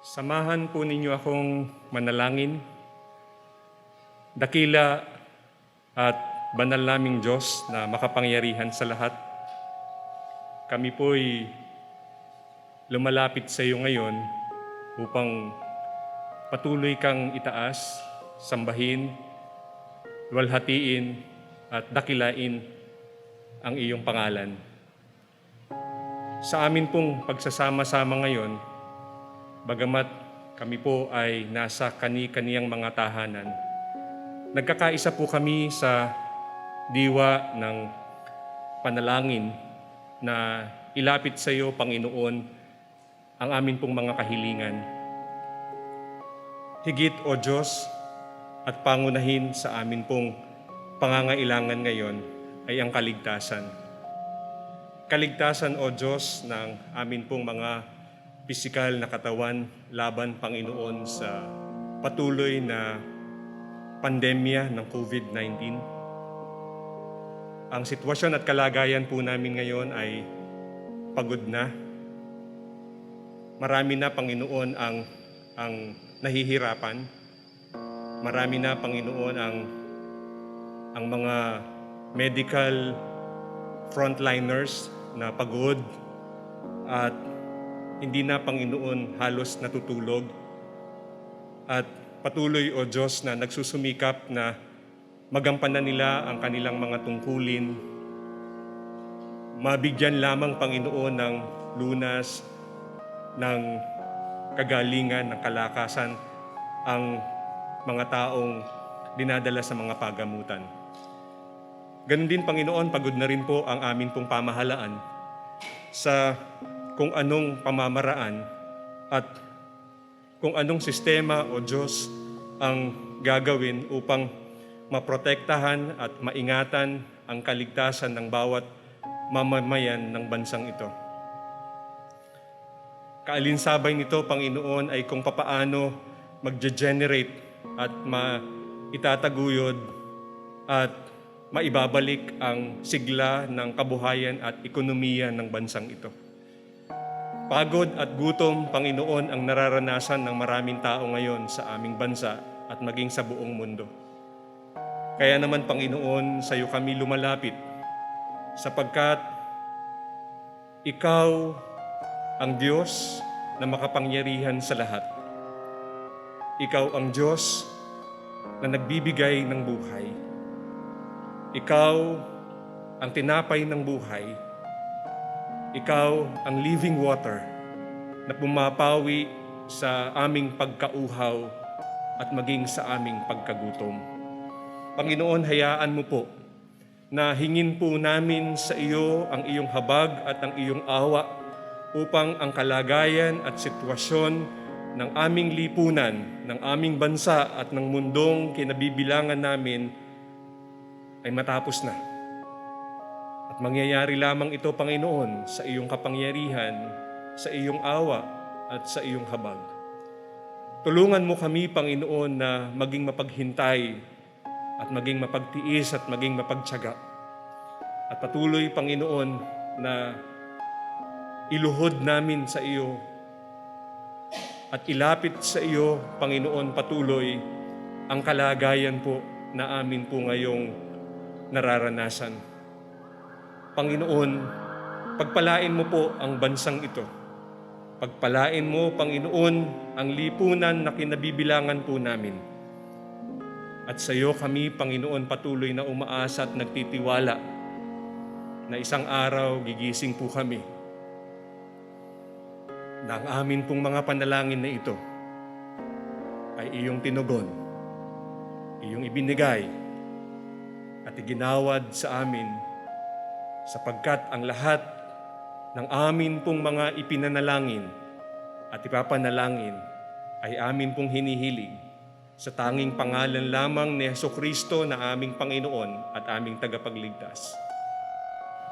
Samahan po ninyo akong manalangin. Dakila at banal naming Diyos na makapangyarihan sa lahat. Kami po'y lumalapit sa iyo ngayon upang patuloy kang itaas, sambahin, luwalhatiin at dakilain ang iyong pangalan. Sa amin pong pagsasama-sama ngayon, bagamat kami po ay nasa kani-kaniyang mga tahanan, nagkakaisa po kami sa diwa ng panalangin na ilapit sa iyo, Panginoon, ang amin pong mga kahilingan. Higit, O Diyos, at pangunahin sa amin pong pangangailangan ngayon ay ang kaligtasan. Kaligtasan, O Diyos, ng amin pong mga pisikal na katawan laban, Panginoon, sa patuloy na pandemya ng COVID-19. Ang sitwasyon at kalagayan po namin ngayon ay pagod na. Marami na, Panginoon, ang nahihirapan. Marami na, Panginoon, ang mga medical frontliners na pagod at hindi na, Panginoon, halos natutulog. At patuloy, O Diyos, na nagsusumikap na magampanan nila ang kanilang mga tungkulin. Mabigyan lamang, Panginoon, ng lunas, ng kagalingan, ng kalakasan ang mga taong dinadala sa mga pagamutan. Ganon din, Panginoon, pagod na rin po ang amin pong pamahalaan sa kung anong pamamaraan at kung anong sistema, O Diyos, ang gagawin upang maprotektahan at maingatan ang kaligtasan ng bawat mamamayan ng bansang ito. Kaalinsabay nito, Panginoon, ay kung papaano magge-generate at maitataguyod at maibabalik ang sigla ng kabuhayan at ekonomiya ng bansang ito. Pagod at gutom, Panginoon, ang nararanasan ng maraming tao ngayon sa aming bansa at maging sa buong mundo. Kaya naman, Panginoon, sa iyo kami lumalapit sapagkat Ikaw ang Diyos na makapangyarihan sa lahat. Ikaw ang Diyos na nagbibigay ng buhay. Ikaw ang tinapay ng buhay. Ikaw ang living water na pumapawi sa aming pagkauhaw at maging sa aming pagkagutom. Panginoon, hayaan mo po na hingin po namin sa iyo ang iyong habag at ang iyong awa upang ang kalagayan at sitwasyon ng aming lipunan, ng aming bansa at ng mundong kinabibilangan namin ay matapos na. At mangyayari lamang ito, Panginoon, sa iyong kapangyarihan, sa iyong awa at sa iyong habag. Tulungan mo kami, Panginoon, na maging mapaghintay at maging mapagtiis at maging mapagtiyaga. At patuloy, Panginoon, na iluhod namin sa iyo at ilapit sa iyo, Panginoon, patuloy ang kalagayan po na amin po ngayong nararanasan. Panginoon, pagpalain mo po ang bansang ito. Pagpalain mo, Panginoon, ang lipunan na kinabibilangan po namin. At sa iyo kami, Panginoon, patuloy na umaasa at nagtitiwala na isang araw gigising po kami na ang amin pong mga panalangin na ito ay iyong tinugon, iyong ibinigay at iginawad sa amin sapagkat ang lahat ng amin pong mga ipinanalangin at ipapanalangin ay amin pong hinihiling sa tanging pangalan lamang ni Jesucristo na aming Panginoon at aming tagapagligtas.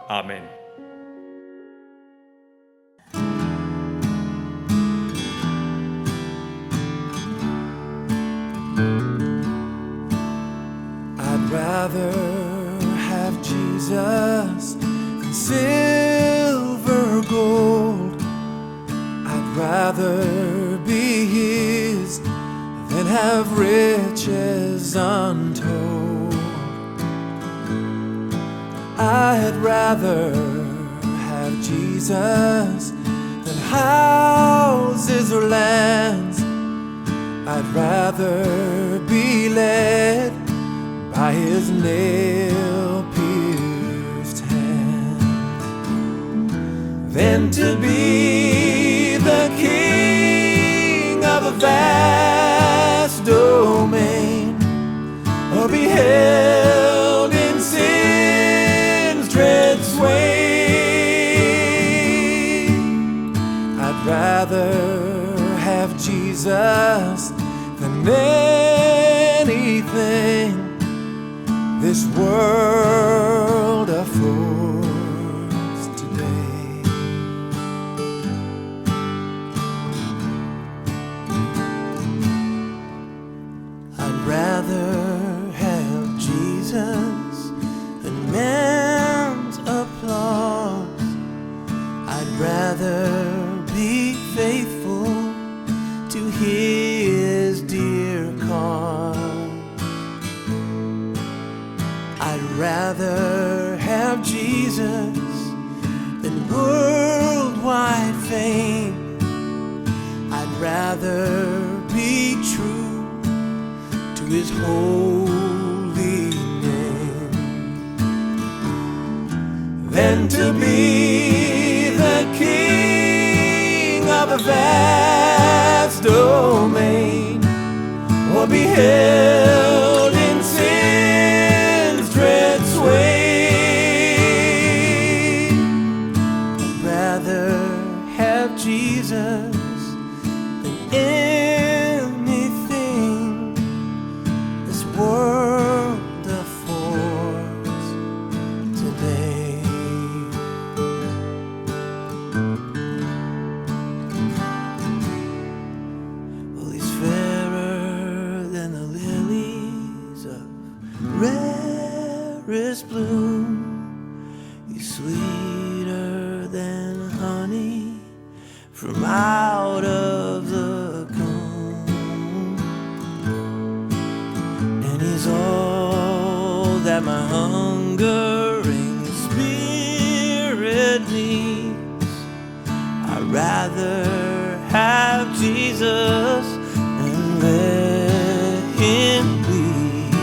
Amen. I'd rather have Jesus than silver or gold. I'd rather be have riches untold. I'd rather have Jesus than houses or lands. I'd rather be led by his nail-pierced hand than to be the king of a vast domain, or be held in sin's dread sway. I'd rather have Jesus than anything this world affords today. I'd rather have Jesus than man's applause. I'd rather be faithful to his dear cause. I'd rather have Jesus than worldwide fame. I'd rather be true to his holy name than to be the king of a vast domain, or be held in sin's dread sway. I'd rather have Jesus than anything this world affords today. Well, he's fairer than the lilies of rarest bloom. He's sweeter than honey from out of the comb. And he's all that my hungering spirit needs. I'd rather have Jesus and let him lead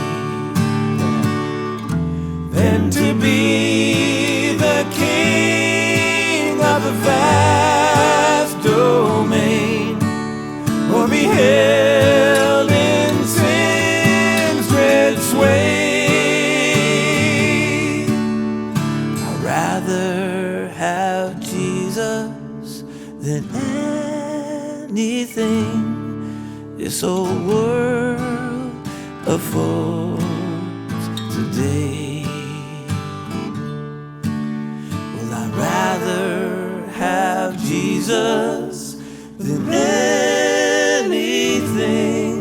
than to be the king of a vast domain, or be held in sin's dread sway. I'd rather have Jesus than anything this old world affords today. Well, I'd rather have Jesus than anything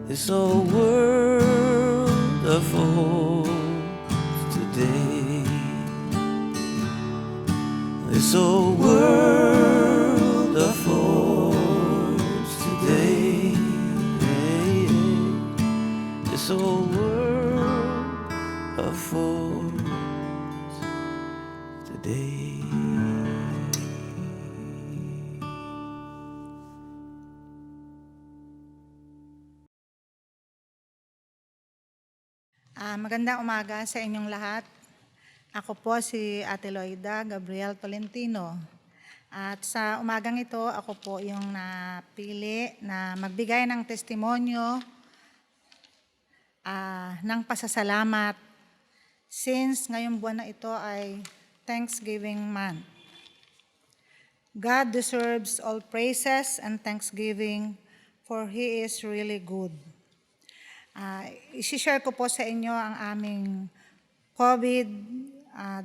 this old world affords today. This old world affords today. This old world affords today. Magandang umaga sa inyong lahat. Ako po si Ate Loida Gabriel Tolentino. At sa umagang ito, ako po yung napili na magbigay ng testimonyo ng pasasalamat since ngayong buwan na ito ay Thanksgiving month. God deserves all praises and thanksgiving for He is really good. Isi-share ko po sa inyo ang aming COVID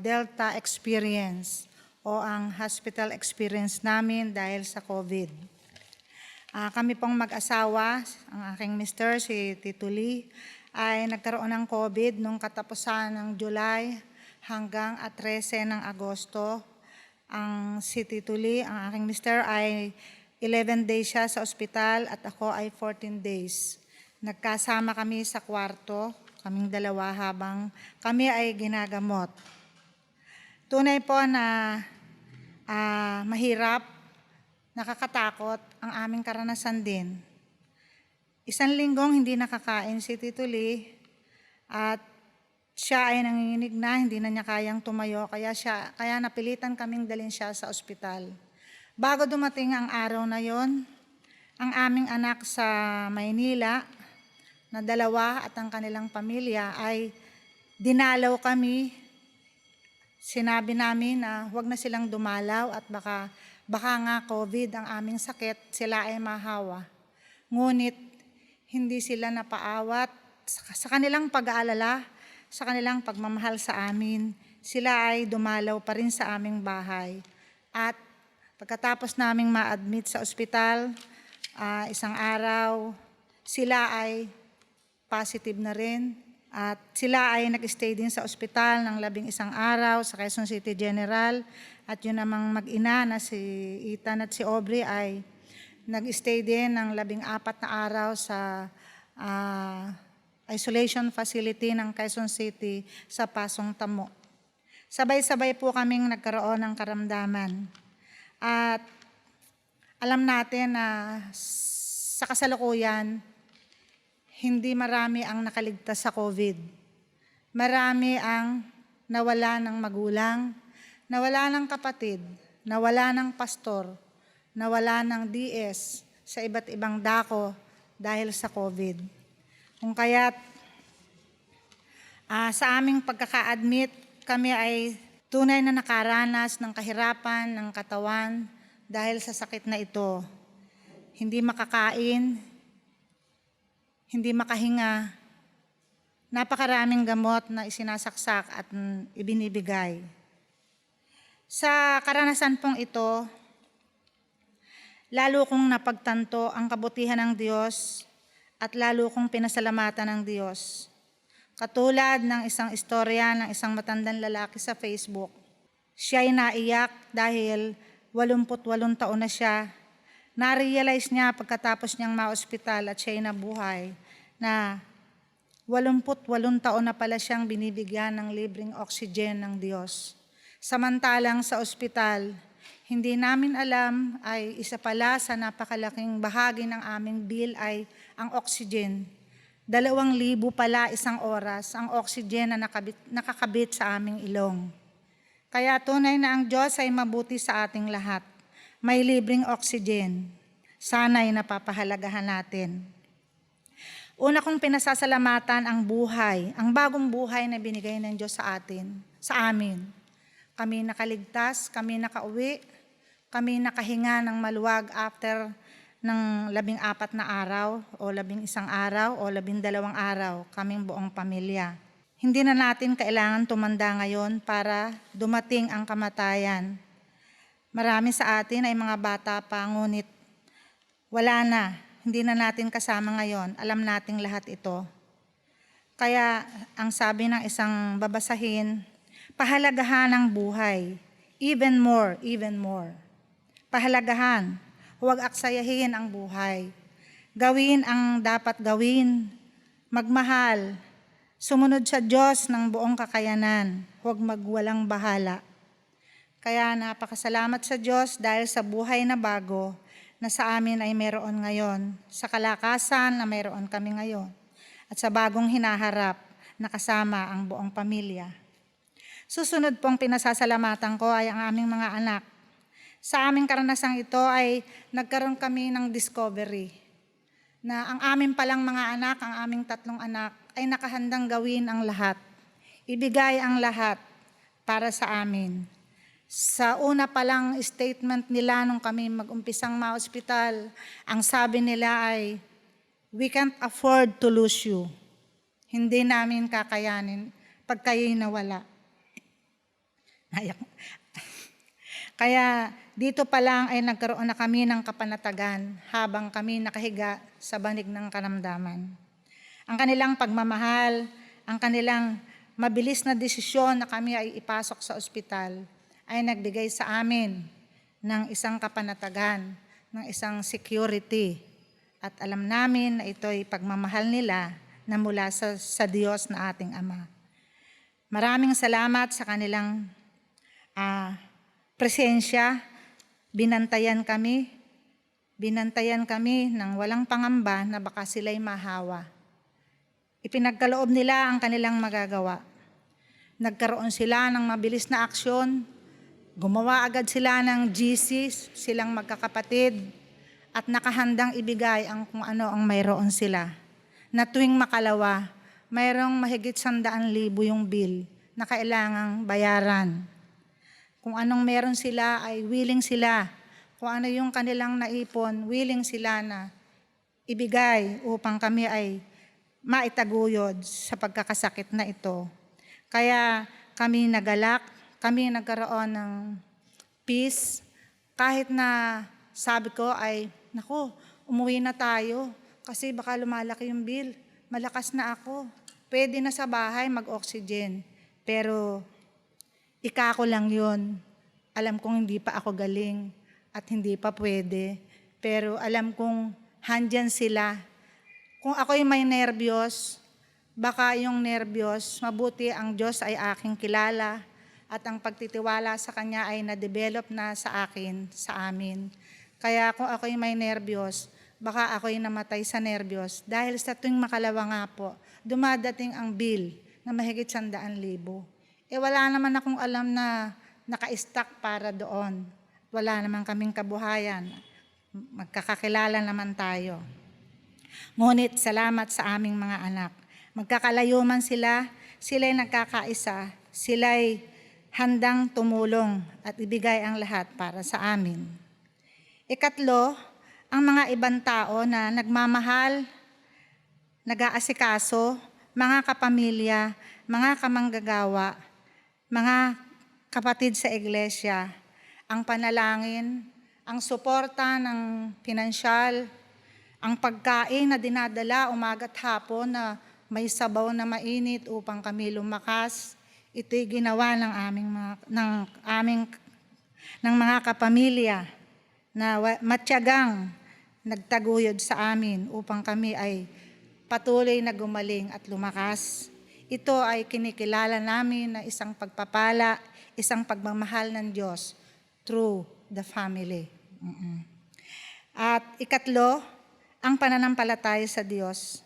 Delta experience o ang hospital experience namin dahil sa COVID. Kami pong mag-asawa, ang aking mister, si Tito Lee, ay nagkaroon ng COVID nung katapusan ng July hanggang 13 ng Agosto. Ang si Tito Lee, ang aking mister, ay 11 days siya sa ospital at ako ay 14 days. Nagkasama kami sa kwarto, kaming dalawa habang kami ay ginagamot. Tunay po na mahirap, nakakatakot ang aming karanasan din. Isang linggong hindi nakakain si Tito Lee at siya ay nanginginig na, hindi na niya kayang tumayo, kaya napilitan kaming dalhin siya sa ospital. Bago dumating ang araw na yon, ang aming anak sa Maynila na 2 at ang kanilang pamilya ay dinalaw kami. Sinabi namin na huwag na silang dumalaw at baka nga COVID ang aming sakit, sila ay mahawa. Ngunit hindi sila napaawat sa kanilang pag-aalala, sa kanilang pagmamahal sa amin. Sila ay dumalaw pa rin sa aming bahay. At pagkatapos naming ma-admit sa ospital, isang araw, sila ay positive na rin. At sila ay nag-stay din sa ospital ng 11 araw sa Quezon City General. At yun namang mag-ina na si Ethan at si Aubrey ay nag-stay din ng 14 na araw sa isolation facility ng Quezon City sa Pasong Tamo. Sabay-sabay po kaming nagkaroon ng karamdaman. At alam natin na sa kasalukuyan, hindi marami ang nakaligtas sa COVID. Marami ang nawala ng magulang, nawala ng kapatid, nawala ng pastor, nawala ng DS sa iba't ibang dako dahil sa COVID. Kung kaya't sa aming pagkaka-admit, kami ay tunay na nakaranas ng kahirapan ng katawan dahil sa sakit na ito. Hindi makakain, hindi makahinga, napakaraming gamot na isinasaksak at ibinibigay. Sa karanasan pong ito, lalo kong napagtanto ang kabutihan ng Diyos at lalo kong pinasalamatan ng Diyos. Katulad ng isang istorya ng isang matandang lalaki sa Facebook. Siya ay naiyak dahil 88 taon na siya. Na-realize niya pagkatapos niyang ma-ospital at siya ay nabuhay na 88 taon na pala siyang binibigyan ng libreng oxygen ng Diyos. Samantalang sa ospital, hindi namin alam ay isa pala sa napakalaking bahagi ng aming bill ay ang oxygen. 2,000 pala isang oras ang oxygen na nakakabit sa aming ilong. Kaya tunay na ang Diyos ay mabuti sa ating lahat. May libreng oxygen. Sana'y napapahalagahan natin. Una kong pinasasalamatan ang buhay, ang bagong buhay na binigay ng Diyos sa amin. Kami nakaligtas, kami nakauwi, kami nakahinga ng maluwag after ng 14 na araw o 11 araw o 12 araw, kaming buong pamilya. Hindi na natin kailangan tumanda ngayon para dumating ang kamatayan. Marami sa atin ay mga bata pa, ngunit wala na, hindi na natin kasama ngayon. Alam nating lahat ito. Kaya ang sabi ng isang babasahin, pahalagahan ang buhay, even more, even more. Pahalagahan. Huwag aksayahin ang buhay. Gawin ang dapat gawin. Magmahal. Sumunod sa Diyos ng buong kakayanan. Huwag magwalang bahala. Kaya napakasalamat sa Diyos dahil sa buhay na bago na sa amin ay meron ngayon. Sa kalakasan na meron kami ngayon. At sa bagong hinaharap na kasama ang buong pamilya. Susunod pong pinasasalamatan ko ay ang aming mga anak. Sa aming karanasang ito ay nagkaroon kami ng discovery na ang aming palang mga anak, ang aming 3 anak ay nakahandang gawin ang lahat. Ibigay ang lahat para sa amin. Sa una palang statement nila nung kami mag-umpisang ma-hospital, ang sabi nila ay, we can't afford to lose you. Hindi namin kakayanin pag kayo'y nawala. Kaya dito pa lang ay nagkaroon na kami ng kapanatagan habang kami nakahiga sa banig ng karamdaman. Ang kanilang pagmamahal, ang kanilang mabilis na desisyon na kami ay ipasok sa ospital ay nagbigay sa amin ng isang kapanatagan, ng isang security At alam namin na ito'y pagmamahal nila na mula sa Diyos na ating Ama. Maraming salamat sa kanilang presensya. Binantayan kami ng walang pangamba na baka sila'y mahawa. Ipinagkaloob nila ang kanilang magagawa. Nagkaroon sila ng mabilis na aksyon, gumawa agad sila ng GC, silang magkakapatid, at nakahandang ibigay ang kung ano ang mayroon sila. Na tuwing makalawa, mayroong mahigit 100,000 yung bill na kailangang bayaran. Kung anong meron sila ay willing sila. Kung ano yung kanilang naipon, willing sila na ibigay upang kami ay maitaguyod sa pagkakasakit na ito. Kaya kami nagalak, kami nagkaroon ng peace, kahit na sabi ko ay, naku, umuwi na tayo kasi baka lumalaki yung bill. Malakas na ako. Pwede na sa bahay mag-oxygen. Pero ikako lang yun. Alam kong hindi pa ako galing at hindi pa pwede. Pero alam kong handyan sila. Kung ako'y may nervyos, baka yung nervyos, mabuti ang Diyos ay aking kilala at ang pagtitiwala sa Kanya ay na-develop na sa akin, sa amin. Kaya kung ako'y may nervyos, baka ako'y namatay sa nervyos dahil sa tuwing makalawa nga po, dumadating ang bill na mahigit 100,000. Wala naman akong alam na naka-stack para doon. Wala naman kaming kabuhayan. Magkakakilala naman tayo. Ngunit salamat sa aming mga anak. Magkakalayo man sila, sila'y nagkakaisa, sila'y handang tumulong at ibigay ang lahat para sa amin. Ikatlo, ang mga ibang tao na nagmamahal, nag-aasikaso, mga kapamilya, mga kamanggagawa, mga kapatid sa iglesia, ang panalangin, ang suporta ng pinansyal, ang pagkain na dinadala umaga't hapon na may sabaw na mainit upang kami lumakas, ito'y ginawa ng mga kapamilya na matyagang nagtaguyod sa amin upang kami ay patuloy na gumaling at lumakas. Ito ay kinikilala namin na isang pagpapala, isang pagmamahal ng Diyos through the family. At ikatlo, ang pananampalataya sa Diyos.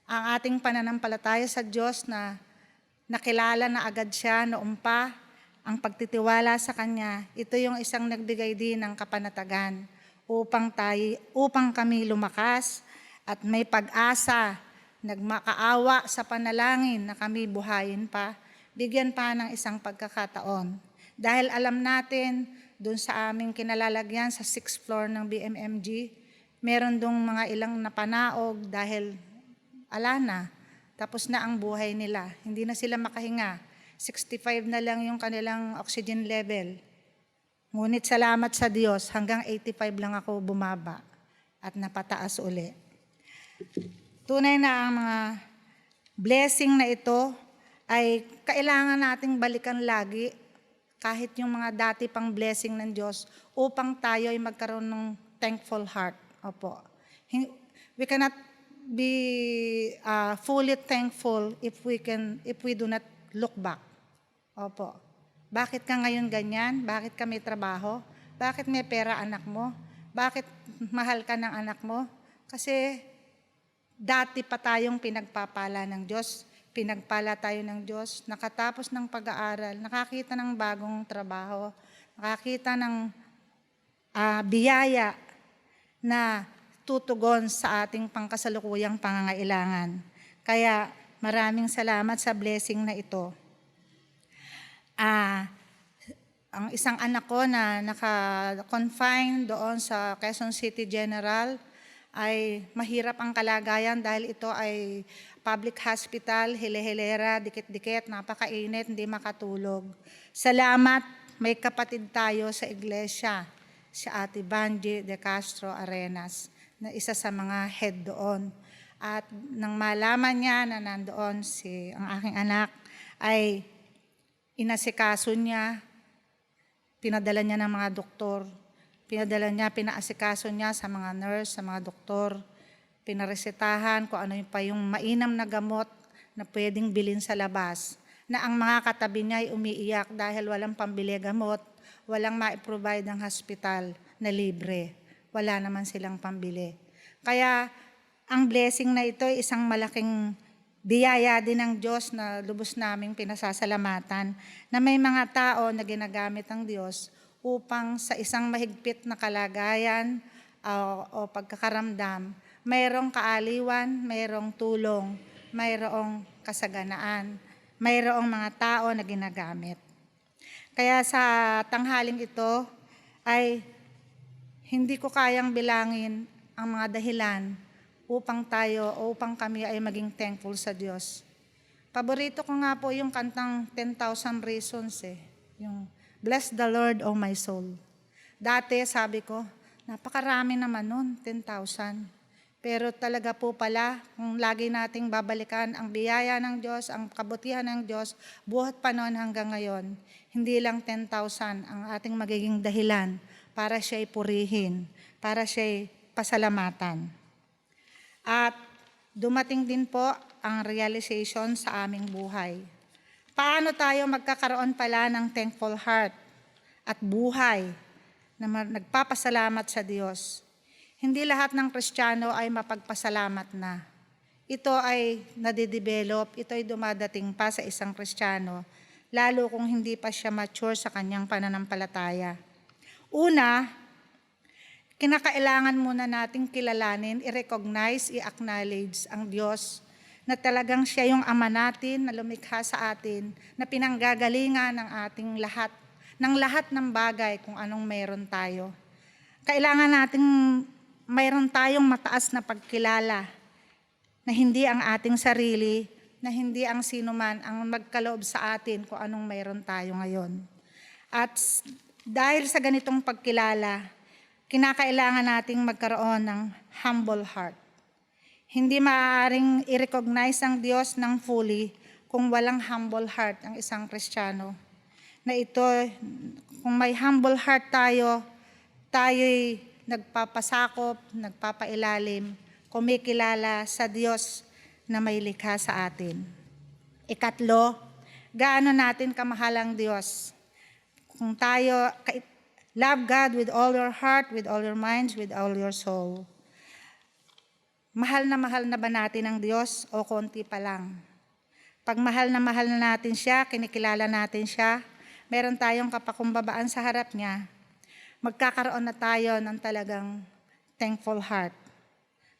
Ang ating pananampalataya sa Diyos na nakilala na agad siya noong pa, ang pagtitiwala sa Kanya, ito yung isang nagbigay din ng kapanatagan upang kami lumakas at may pag-asa, nagmakaawa sa panalangin na kami buhayin pa, bigyan pa ng isang pagkakataon. Dahil alam natin, doon sa aming kinalalagyan sa 6th floor ng BMMG, meron dong mga ilang napanaog dahil ala na, tapos na ang buhay nila. Hindi na sila makahinga. 65 na lang yung kanilang oxygen level. Ngunit salamat sa Diyos, hanggang 85 lang ako bumaba at napataas uli. Tunay na ang mga blessing na ito ay kailangan nating balikan lagi kahit yung mga dati pang blessing ng Diyos upang tayo ay magkaroon ng thankful heart. Opo. We cannot be fully thankful if we do not look back. Opo. Bakit ka ngayon ganyan? Bakit ka may trabaho? Bakit may pera anak mo? Bakit mahal ka ng anak mo? Kasi dati pa tayong pinagpapala ng Diyos. Pinagpala tayo ng Diyos. Nakatapos ng pag-aaral, nakakita ng bagong trabaho, nakakita ng biyaya na tutugon sa ating pangkasalukuyang pangangailangan. Kaya maraming salamat sa blessing na ito. Ang isang anak ko na naka-confine doon sa Quezon City General ay mahirap ang kalagayan dahil ito ay public hospital, hile-hilera, dikit-dikit, napakainit, hindi makatulog. Salamat, may kapatid tayo sa iglesia, si Ate Banji de Castro Arenas, na isa sa mga head doon. At nang malaman niya na nandoon ang aking anak, ay inasikaso niya, pinadala niya ng mga doktor, pinaasikaso niya sa mga nurse, sa mga doktor, pinaresetahan kung ano pa yung mainam na gamot na pwedeng bilhin sa labas, na ang mga katabi niya ay umiiyak dahil walang pambili gamot, walang ma-provide ng hospital na libre. Wala naman silang pambili. Kaya ang blessing na ito ay isang malaking biyaya din ng Diyos na lubos naming pinasasalamatan, na may mga tao na ginagamit ng Diyos upang sa isang mahigpit na kalagayan o pagkakaramdam, mayroong kaaliwan, mayroong tulong, mayroong kasaganaan, mayroong mga tao na ginagamit. Kaya sa tanghaling ito ay hindi ko kayang bilangin ang mga dahilan upang kami ay maging thankful sa Diyos. Paborito ko nga po yung kantang 10,000 Reasons yung Bless the Lord, O my soul. Dati sabi ko, napakarami naman nun, 10,000. Pero talaga po pala, kung lagi nating babalikan ang biyaya ng Diyos, ang kabutihan ng Diyos, buhat panahon hanggang ngayon, hindi lang 10,000 ang ating magiging dahilan para siya'y purihin, para siya'y pasalamatan. At dumating din po ang realization sa aming buhay. Paano tayo magkakaroon pala ng thankful heart at buhay na nagpapasalamat sa Diyos? Hindi lahat ng Kristiyano ay mapagpasalamat na. Ito ay nadidevelop, ito ay dumadating pa sa isang Kristiyano, lalo kung hindi pa siya mature sa kanyang pananampalataya. Una, kinakailangan muna nating kilalanin, i-recognize, i-acknowledge ang Diyos na talagang siya yung Ama natin na lumikha sa atin, na pinanggagalingan ng ating lahat, ng lahat ng bagay kung anong mayroon tayo. Kailangan nating mayroon tayong mataas na pagkilala na hindi ang ating sarili, na hindi ang sinuman ang magkaloob sa atin kung anong mayroon tayo ngayon. At dahil sa ganitong pagkilala, kinakailangan nating magkaroon ng humble heart. Hindi maaaring i-recognize ang Diyos ng fully kung walang humble heart ang isang Kristiyano. Na ito, kung may humble heart tayo'y nagpapasakop, nagpapailalim, kumikilala sa Diyos na may likha sa atin. Ikatlo, gaano natin kamahal ang Diyos? Kung tayo, love God with all your heart, with all your minds, with all your soul. Mahal na ba natin ang Diyos o konti pa lang? Pag mahal na natin siya, kinikilala natin siya, meron tayong kapakumbabaan sa harap niya, magkakaroon na tayo ng talagang thankful heart.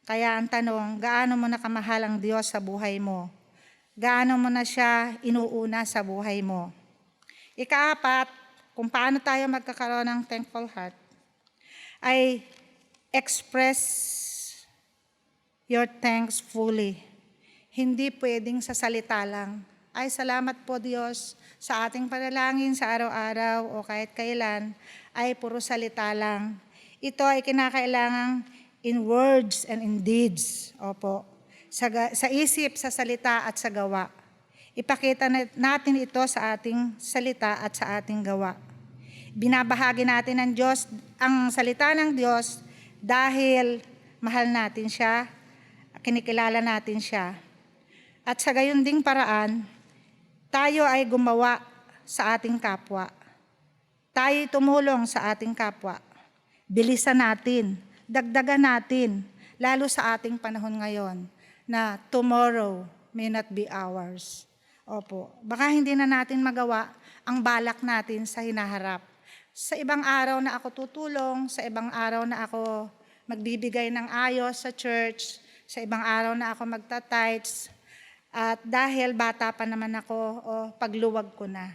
Kaya ang tanong, gaano mo na kamahal ang Diyos sa buhay mo? Gaano mo na siya inuuna sa buhay mo? Ikaapat, kung paano tayo magkakaroon ng thankful heart, ay express your thanks fully. Hindi pwedeng sa salita lang. Ay, salamat po Diyos sa ating panalangin sa araw-araw o kahit kailan, ay puro salita lang. Ito ay kinakailangang in words and in deeds. Opo. Sa isip, sa salita at sa gawa. Ipakita natin ito sa ating salita at sa ating gawa. Binabahagi natin ng Diyos, ang salita ng Diyos dahil mahal natin siya, kinikilala natin siya. At sa gayon ding paraan, tayo ay gumawa sa ating kapwa. Tayo tumulong sa ating kapwa. Bilisan natin, dagdagan natin, lalo sa ating panahon ngayon, na tomorrow may not be ours. Opo, baka hindi na natin magawa ang balak natin sa hinaharap. Sa ibang araw na ako tutulong, sa ibang araw na ako magbibigay ng ayos sa church, sa ibang araw na ako magta-tithes, at dahil bata pa naman ako, o pagluwag ko na.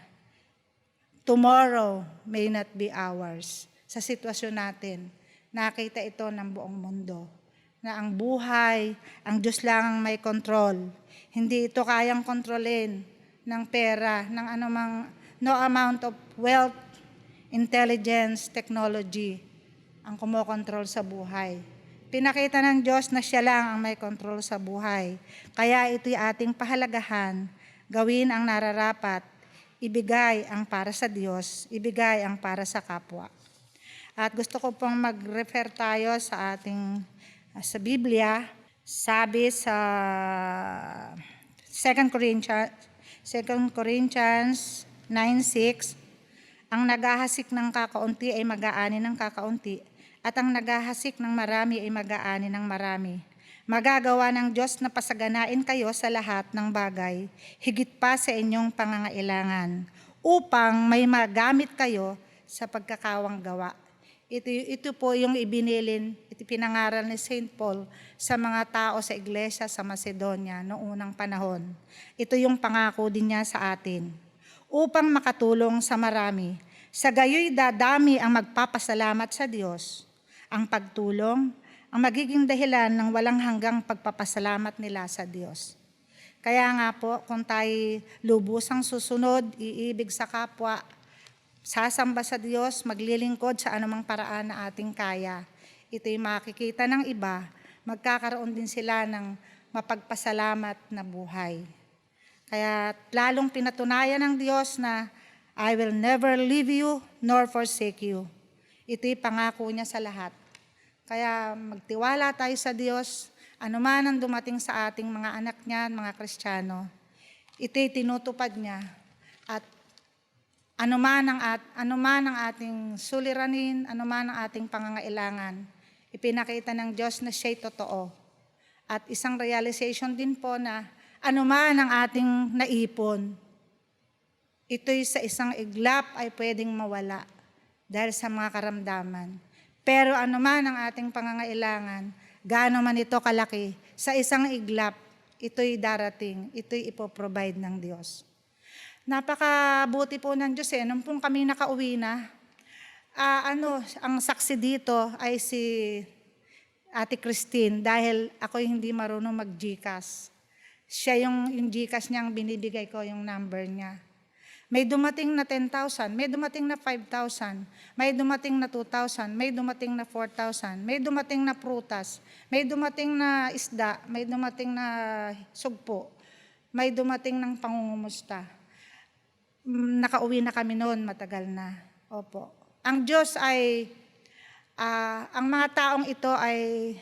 Tomorrow may not be ours. Sa sitwasyon natin, nakita ito ng buong mundo. Na ang buhay, ang Diyos lang ang may control. Hindi ito kayang kontrolin ng pera, ng anumang, no amount of wealth, intelligence, technology, ang kumokontrol sa buhay. Pinakita ng Diyos na siya lang ang may control sa buhay. Kaya ito'y ating pahalagahan, gawin ang nararapat, ibigay ang para sa Diyos, ibigay ang para sa kapwa. At gusto ko pong mag-refer tayo sa ating sa Biblia, Sabi sa 2 Corinthians 9:6, ang naghahasik ng kakaunti ay mag-aani ng kakaunti, at ang naghahasik ng marami ay mag-aani ng marami. Magagawa ng Diyos na pasaganain kayo sa lahat ng bagay, higit pa sa inyong pangangailangan, upang may magamit kayo sa pagkakawang gawa. Ito po yung pinangaral ni St. Paul sa mga tao sa iglesia sa Macedonia noong unang panahon. Ito yung pangako din niya sa atin, upang makatulong sa marami. Sa gayoy dadami ang magpapasalamat sa Diyos. Ang pagtulong ang magiging dahilan ng walang hanggang pagpapasalamat nila sa Diyos. Kaya nga po, kung tayo lubusang susunod, iibig sa kapwa, sasamba sa Diyos, maglilingkod sa anumang paraan na ating kaya, ito'y makikita ng iba, magkakaroon din sila ng mapagpasalamat na buhay. Kaya lalong pinatunayan ng Diyos na I will never leave you nor forsake you. Ito'y pangako niya sa lahat. Kaya magtiwala tayo sa Diyos, anuman ang dumating sa ating mga anak niya, mga Kristiyano, ito'y tinutupad niya. At anuman ang ating suliranin, anuman ang ating pangangailangan, ipinakita ng Diyos na siya'y totoo. At isang realization din po na anuman ang ating naipon, ito'y sa isang iglap ay pwedeng mawala dahil sa mga karamdaman. Pero anuman ang ating pangangailangan, gaano man ito kalaki, sa isang iglap, ito'y darating, ito'y ipoprovide ng Diyos. Napakabuti po ng Diyos nung pong kami nakauwi na, ang saksi dito ay si Ate Christine dahil ako hindi marunong mag-GCash. Siya yung GCash niya ang binibigay ko, yung number niya. May dumating na 10,000, may dumating na 5,000, may dumating na 2,000, may dumating na 4,000, may dumating na prutas, may dumating na isda, may dumating na sugpo, may dumating ng pangungumusta. Nakauwi na kami noon, matagal na. Opo. Ang Diyos ay, ang mga taong ito ay,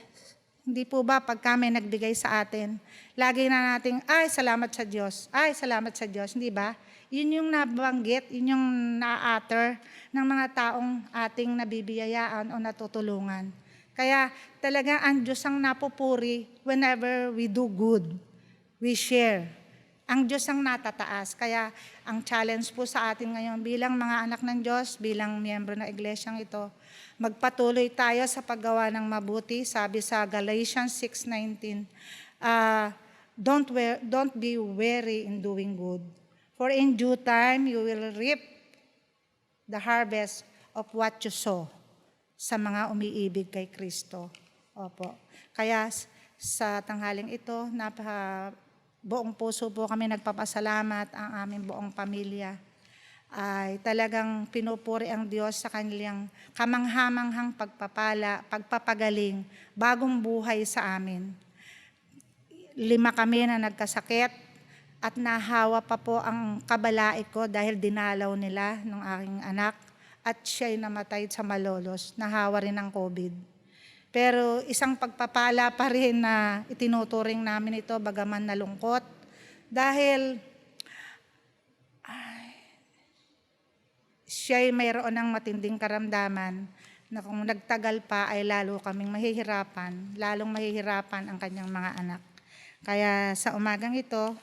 hindi po ba pag kami nagbigay sa atin, lagi na nating, ay salamat sa Diyos, hindi ba? Yun yung nabanggit, yun yung na-utter ng mga taong ating nabibiyayaan o natutulungan. Kaya talaga ang Diyos ang napupuri whenever we do good, we share. Ang Diyos ang natataas. Kaya ang challenge po sa atin ngayon bilang mga anak ng Diyos, bilang miyembro ng iglesyang ito, magpatuloy tayo sa paggawa ng mabuti. Sabi sa Galatians 6:19, don't be weary in doing good. For in due time, you will reap the harvest of what you sow sa mga umiibig kay Kristo. Opo. Kaya sa tanghaling ito, buong puso po kami nagpapasalamat ang aming buong pamilya. Ay talagang pinupuri ang Diyos sa kanilang kamanghamanghang pagpapala, pagpapagaling, bagong buhay sa amin. 5 kami na nagkasakit, at nahawa pa po ang kabalaik ko dahil dinalaw nila ng aking anak at siya'y namatay sa Malolos, nahawa rin ng COVID. Pero isang pagpapala pa rin na itinuturing namin ito bagaman nalungkot dahil siya'y mayroon ng matinding karamdaman na kung nagtagal pa ay lalong mahihirapan ang kanyang mga anak. Kaya sa umagang ito,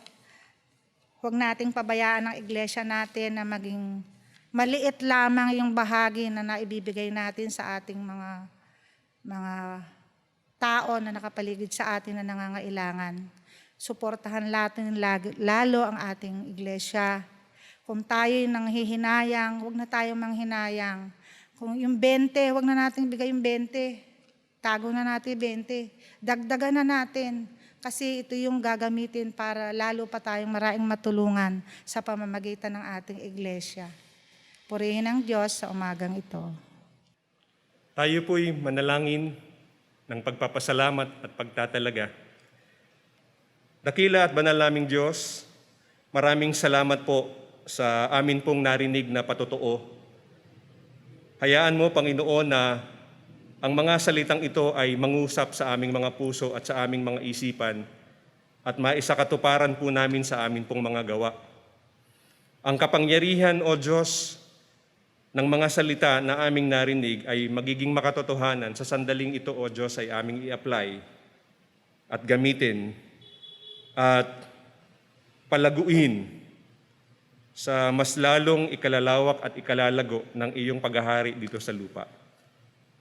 huwag nating pabayaan ang iglesia natin na maging maliit lamang yung bahagi na naibibigay natin sa ating mga tao na nakapaligid sa atin na nangangailangan. Suportahan natin lalo ang ating iglesia. Kung tayo'y nanghihinayang, huwag na tayong manghinayang. Kung yung 20, huwag na natin bigay yung 20. Tago na natin 20. Dagdagan na natin. Kasi ito yung gagamitin para lalo pa tayong maraming matulungan sa pamamagitan ng ating iglesia. Purihin ang Diyos sa umagang ito. Tayo po'y manalangin ng pagpapasalamat at pagtatalaga. Dakila at banal naming Diyos, maraming salamat po sa amin pong narinig na patotoo. Hayaan mo, Panginoon, na ang mga salitang ito ay mangusap sa aming mga puso at sa aming mga isipan at maisakatuparan po namin sa amin pong mga gawa. Ang kapangyarihan, O Diyos, ng mga salita na aming narinig ay magiging makatotohanan sa sandaling ito, O Diyos, ay aming i-apply at gamitin at palaguin sa mas lalong ikalalawak at ikalalago ng iyong paghahari dito sa lupa.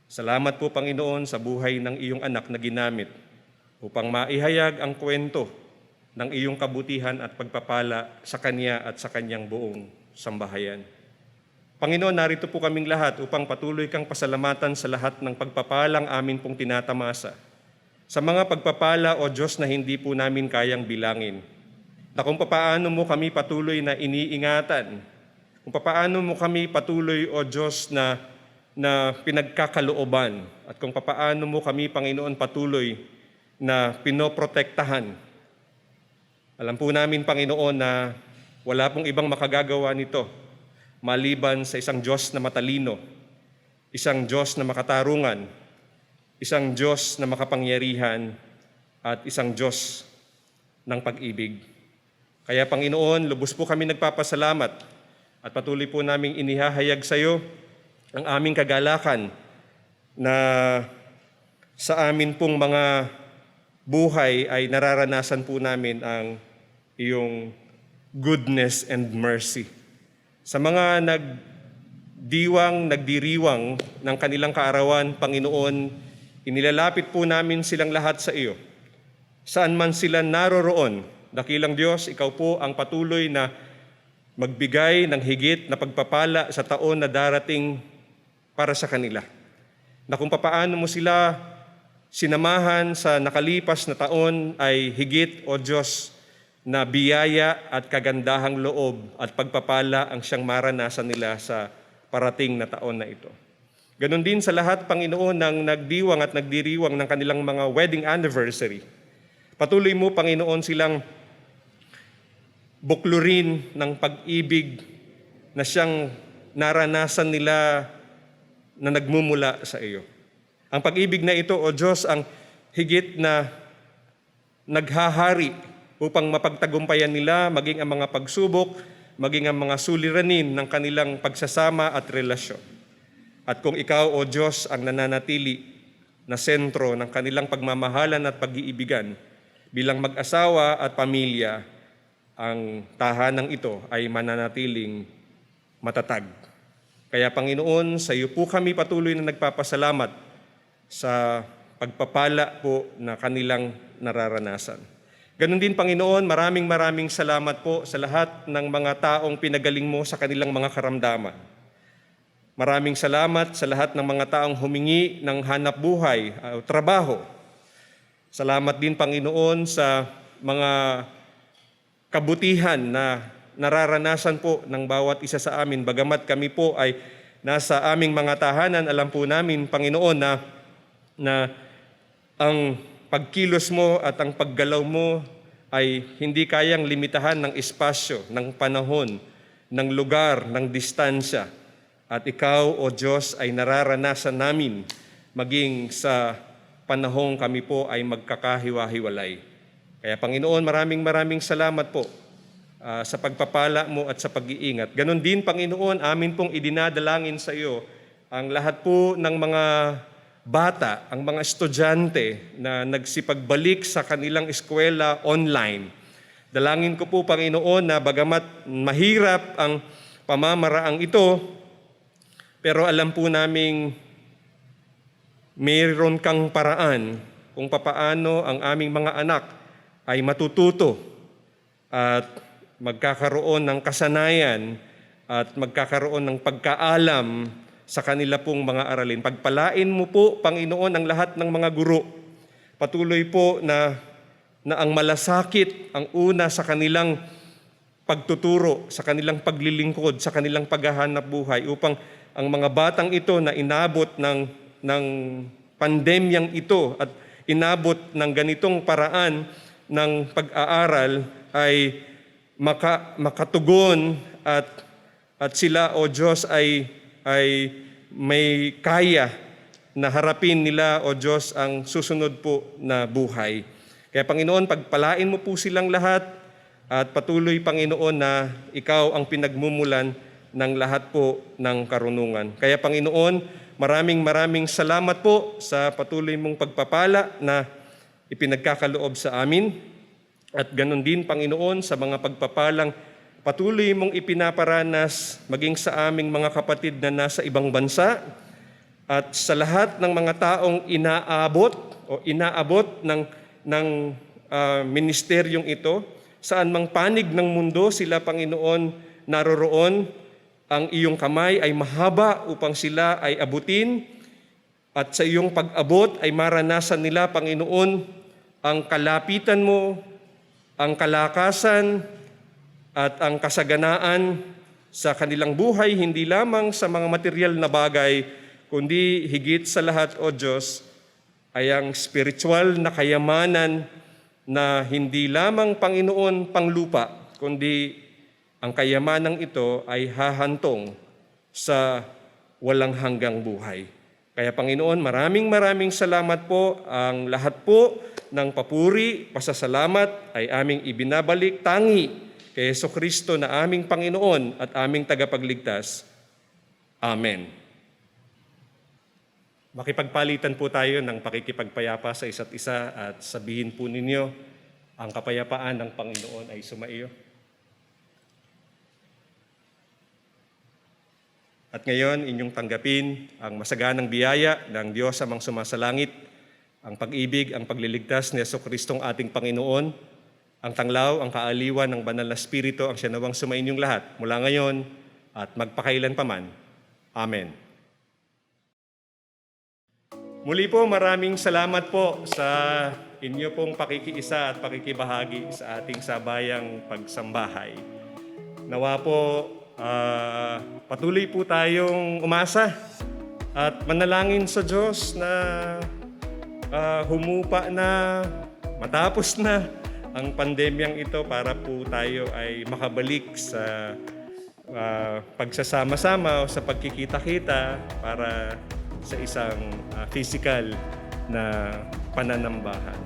Salamat po, Panginoon, sa buhay ng iyong anak na ginamit upang maihayag ang kwento ng iyong kabutihan at pagpapala sa kanya at sa kanyang buong sambahayan. Panginoon, narito po kaming lahat upang patuloy kang pasalamatan sa lahat ng pagpapalang amin pong tinatamasa. Sa mga pagpapala, O Diyos, na hindi po namin kayang bilangin. Na kung papaano mo kami patuloy na iniingatan, kung papaano mo kami patuloy, O Diyos, na pinagkakalooban, at kung papaano mo kami, Panginoon, patuloy na pinoprotektahan. Alam po namin, Panginoon, na wala pong ibang makagagawa nito maliban sa isang Diyos na matalino, isang Diyos na makatarungan, isang Diyos na makapangyarihan, at isang Diyos ng pag-ibig. Kaya, Panginoon, lubos po kami nagpapasalamat at patuloy po naming inihahayag sa iyo ang aming kagalakan na sa amin pong mga buhay ay nararanasan po namin ang iyong goodness and mercy. Sa mga nagdiriwang ng kanilang kaarawan, Panginoon, inilalapit po namin silang lahat sa iyo. Saan man sila naroroon, dakilang Diyos, ikaw po ang patuloy na magbigay ng higit na pagpapala sa taon na darating para sa kanila. Na kung papaano mo sila sinamahan sa nakalipas na taon ay higit, O Diyos, na biyaya at kagandahang loob at pagpapala ang siyang maranasan nila sa parating na taon na ito. Ganon din sa lahat, Panginoon, ng nagdiwang at nagdiriwang ng kanilang mga wedding anniversary. Patuloy mo, Panginoon, silang buklurin ng pag-ibig na siyang naranasan nila na nagmumula sa iyo. Ang pag-ibig na ito, O Diyos, ang higit na naghahari upang mapagtagumpayan nila maging ang mga pagsubok, maging ang mga suliranin ng kanilang pagsasama at relasyon. At kung ikaw, O Diyos, ang nananatili na sentro ng kanilang pagmamahalan at pag-iibigan bilang mag-asawa at pamilya, ang tahanang ito ay mananatiling matatag. Kaya, Panginoon, sa iyo po kami patuloy na nagpapasalamat sa pagpapala po na kanilang nararanasan. Ganon din, Panginoon, maraming salamat po sa lahat ng mga taong pinagaling mo sa kanilang mga karamdaman. Maraming salamat sa lahat ng mga taong humingi ng hanap buhay o trabaho. Salamat din, Panginoon, sa mga kabutihan na nararanasan po ng bawat isa sa amin. Bagamat kami po ay nasa aming mga tahanan, alam po namin, Panginoon, na ang pagkilos mo at ang paggalaw mo ay hindi kayang limitahan ng espasyo, ng panahon, ng lugar, ng distansya. At ikaw, O Diyos, ay nararanasan namin maging sa panahong kami po ay magkakahiwa-hiwalay. Kaya, Panginoon, maraming salamat po sa pagpapala mo at sa pag-iingat. Ganon din, Panginoon, amin pong idinadalangin sa iyo ang lahat po ng mga bata, ang mga estudyante na nagsipagbalik sa kanilang eskwela online. Dalangin ko po, Panginoon, na bagamat mahirap ang pamamaraang ito, pero alam po naming mayroon kang paraan kung papaano ang aming mga anak ay matututo at magkakaroon ng kasanayan at magkakaroon ng pagkaalam sa kanila pong mga aralin. Pagpalain mo po, Panginoon, ang lahat ng mga guro. Patuloy po na ang malasakit ang una sa kanilang pagtuturo, sa kanilang paglilingkod, sa kanilang paghahanap buhay upang ang mga batang ito na inabot ng pandemyang ito at inabot ng ganitong paraan ng pag-aaral ay makatugon at sila, O Diyos, ay may kaya na harapin nila, O Diyos, ang susunod po na buhay. Kaya Panginoon, pagpalain mo po silang lahat at patuloy, Panginoon, na ikaw ang pinagmumulan ng lahat po ng karunungan. Kaya Panginoon, maraming salamat po sa patuloy mong pagpapala na ipinagkakaloob sa amin. At ganon din, Panginoon, sa mga pagpapalang patuloy mong ipinaparanas maging sa aming mga kapatid na nasa ibang bansa at sa lahat ng mga taong inaabot ng ministeryong ito, saan mang panig ng mundo sila, Panginoon, naroroon, ang iyong kamay ay mahaba upang sila ay abutin at sa iyong pag-abot ay maranasan nila, Panginoon, ang kalapitan mo, ang kalakasan at ang kasaganaan sa kanilang buhay, hindi lamang sa mga material na bagay, kundi higit sa lahat, O Diyos, ay ang spiritual na kayamanan na hindi lamang, Panginoon, panglupa, kundi ang kayamanang ito ay hahantong sa walang hanggang buhay. Kaya Panginoon, maraming salamat po. Ang lahat po ng papuri, pasasalamat ay aming ibinabalik tangi kay Jesucristo na aming Panginoon at aming tagapagligtas. Amen. Makipagpalitan po tayo ng pakikipagpayapa sa isa't isa at sabihin po ninyo, ang kapayapaan ng Panginoon ay sumaiyo. At ngayon, inyong tanggapin ang masaganang biyaya ng Diyos amang sumasalangit, ang pag-ibig, ang pagliligtas ni Jesucristong ating Panginoon, ang tanglaw, ang kaaliwan ng banal na Espiritu, ang siyanawang sumainyong lahat mula ngayon at magpakailan paman. Amen. Muli po, maraming salamat po sa inyo pong pakikiisa at pakikibahagi sa ating sabayang pagsambahay. Nawa po, patuloy po tayong umasa at manalangin sa Diyos na humupa na, matapos na ang pandemyang ito para po tayo ay makabalik sa pagsasama-sama o sa pagkikita-kita para sa isang physical na pananambahan.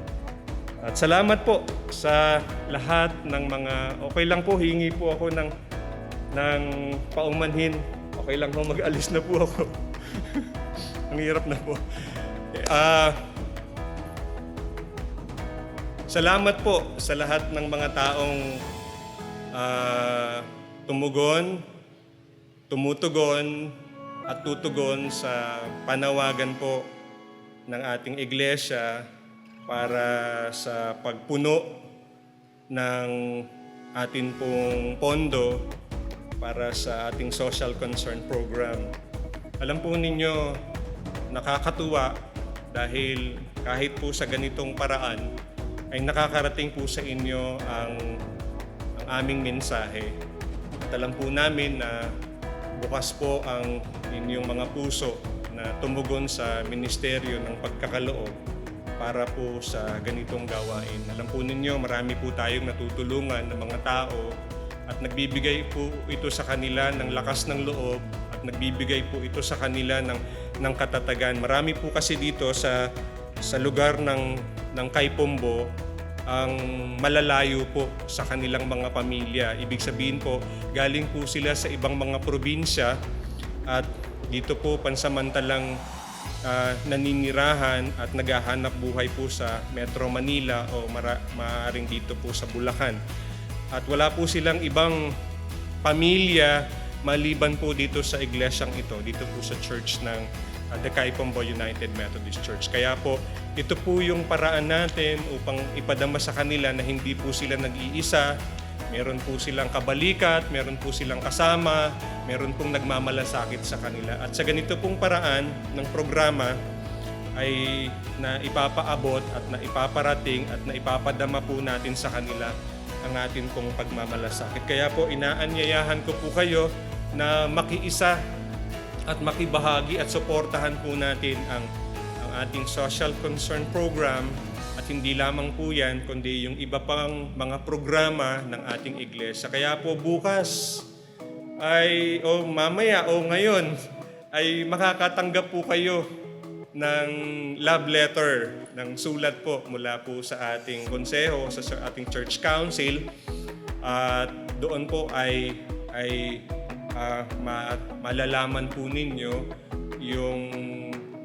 At salamat po sa lahat ng mga, okay lang po, hingi po ako ng paumanhin. Okay lang po, mag-alis na po ako. Ang hirap na po. Salamat po sa lahat ng mga taong tumutugon at tutugon sa panawagan po ng ating iglesia para sa pagpuno ng atin pong pondo para sa ating social concern program. Alam po ninyo, nakakatuwa dahil kahit po sa ganitong paraan ay nakakarating po sa inyo ang aming mensahe. At alam po namin na bukas po ang inyong mga puso na tumugon sa ministeryo ng pagkakaloob para po sa ganitong gawain. Alam po ninyo, marami po tayong natutulungan ng mga tao at nagbibigay po ito sa kanila ng lakas ng loob at nagbibigay po ito sa kanila ng katatagan. Marami po kasi dito sa lugar ng Kaipombo ang malalayo po sa kanilang mga pamilya. Ibig sabihin po, galing po sila sa ibang mga probinsya at dito po pansamantalang naninirahan at naghahanap buhay po sa Metro Manila o maaaring dito po sa Bulacan. At wala po silang ibang pamilya maliban po dito sa iglesyang ito, dito po sa church ng The Kaipombo United Methodist Church. Kaya po, ito po yung paraan natin upang ipadama sa kanila na hindi po sila nag-iisa, meron po silang kabalikat, meron po silang kasama, meron pong nagmamalasakit sa kanila. At sa ganito pong paraan ng programa ay na ipapaabot at na ipaparating at na ipapadama po natin sa kanila ang atin pong pagmamalasakit. Kaya po, inaanyayahan ko po kayo na makiisa at makibahagi at suportahan po natin ang ating social concern program at hindi lamang po yan kundi yung iba pang mga programa ng ating iglesia. Kaya po bukas ay mamaya ngayon ay makakatanggap po kayo ng love letter, ng sulat po mula po sa ating konseho, sa ating church council. At doon po ay malalaman po ninyo yung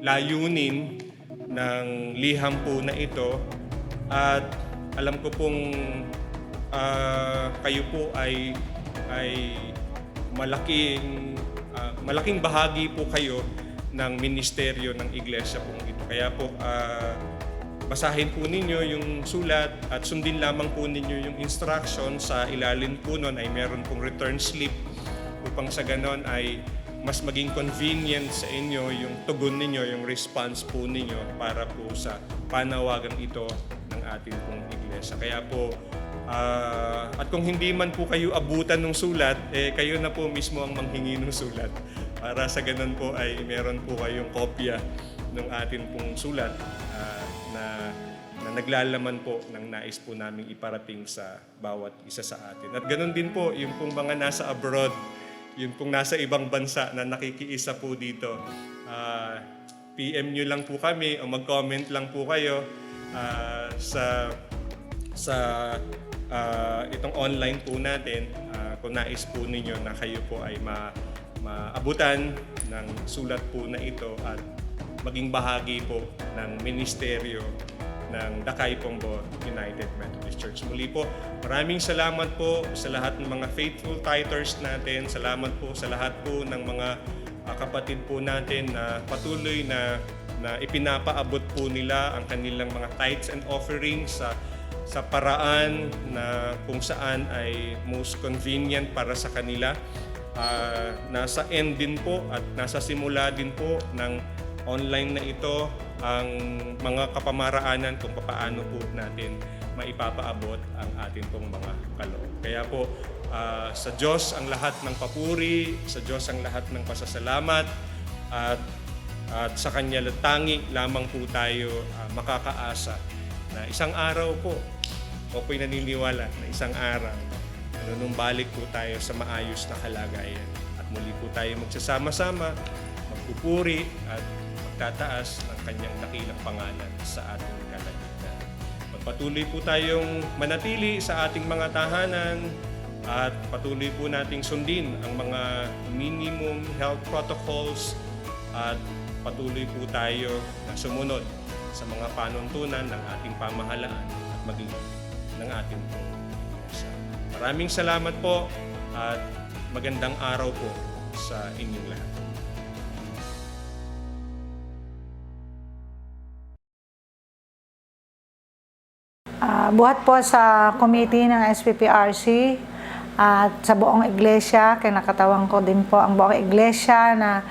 layunin ng liham po na ito. At alam ko pong kayo po ay malaking bahagi po kayo ng ministeryo ng iglesia po ito. Kaya po basahin po ninyo yung sulat at sundin lamang po ninyo yung instruction. Sa ilalim po nun ay meron pong return slip upang sa ganon ay mas maging convenient sa inyo yung tugon ninyo, yung response po ninyo para po sa panawagan ito ng ating pong iglesia. Kaya po, at kung hindi man po kayo abutan ng sulat, kayo na po mismo ang manghingi ng sulat. Para sa ganun po ay meron po kayong kopya ng ating pong sulat na naglalaman po ng nais po namin iparating sa bawat isa sa atin. At ganun din po, yung pong mga nasa abroad, yung pong nasa ibang bansa na nakikiisa po dito, PM nyo lang po kami o mag-comment lang po kayo sa itong online po natin kung nais po ninyo na kayo po ay maabutan ng sulat po na ito at maging bahagi po ng ministeryo ng Dakay Pombo United Methodist Church. Muli po, maraming salamat po sa lahat ng mga faithful tithers natin. Salamat po sa lahat po ng mga kapatid po natin na patuloy na ipinapaabot po nila ang kanilang mga tithes and offerings sa paraan na kung saan ay most convenient para sa kanila. Nasa end din po at nasa simula din po ng online na ito ang mga kapamaraanan kung paano po natin maipapaabot ang ating pong mga kaloob. Kaya po sa Diyos ang lahat ng papuri, sa Diyos ang lahat ng pasasalamat at sa Kanya tangi lamang po tayo makakaasa na isang araw po, ako'y naniniwala na isang araw manunumbalik po tayo sa maayos na kalagayan at muli po tayo magsasama-sama, magpupuri at magtataas ng Kanyang dakilang pangalan sa ating kalagitnaan. Patuloy po tayong manatili sa ating mga tahanan at patuloy po nating sundin ang mga minimum health protocols at patuloy po tayo na sumunod sa mga panuntunan ng ating pamahalaan at maging ng ating iglesia. Maraming salamat po at magandang araw po sa inyong lahat. Buhat po sa committee ng SPPRC at sa buong iglesia, kinakatawan ko din po ang buong iglesia na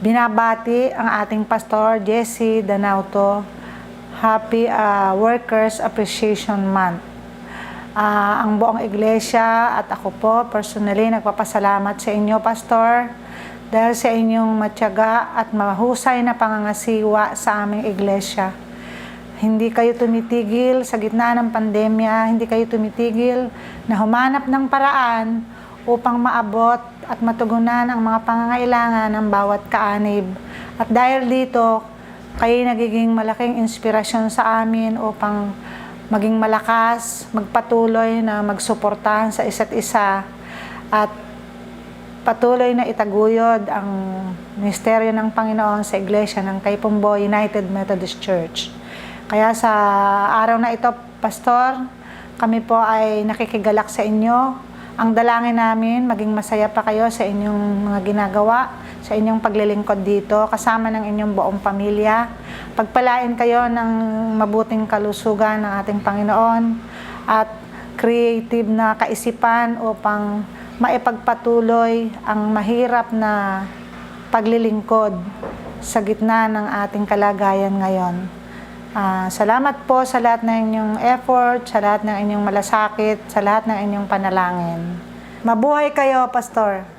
binabati ang ating Pastor Jesse Danauto. Happy Workers Appreciation Month. Ang buong iglesia at ako po personally nagpapasalamat sa inyo, Pastor, dahil sa inyong matyaga at mahusay na pangangasiwa sa aming iglesia. Hindi kayo tumitigil sa gitna ng pandemya, hindi kayo tumitigil na humanap ng paraan upang maabot at matugunan ang mga pangangailangan ng bawat kaanib. At dahil dito, kayo nagiging malaking inspirasyon sa amin upang maging malakas, magpatuloy na magsuportahan sa isa't isa at patuloy na itaguyod ang misteryo ng Panginoon sa Iglesia ng Dakay Pombo United Methodist Church. Kaya sa araw na ito, Pastor, kami po ay nakikigalak sa inyo. Ang dalangin namin, maging masaya pa kayo sa inyong mga ginagawa, sa inyong paglilingkod dito, kasama ng inyong buong pamilya. Pagpalain kayo ng mabuting kalusugan ng ating Panginoon at creative na kaisipan upang maipagpatuloy ang mahirap na paglilingkod sa gitna ng ating kalagayan ngayon. Salamat po sa lahat ng inyong effort, sa lahat ng inyong malasakit, sa lahat ng inyong panalangin. Mabuhay kayo, Pastor!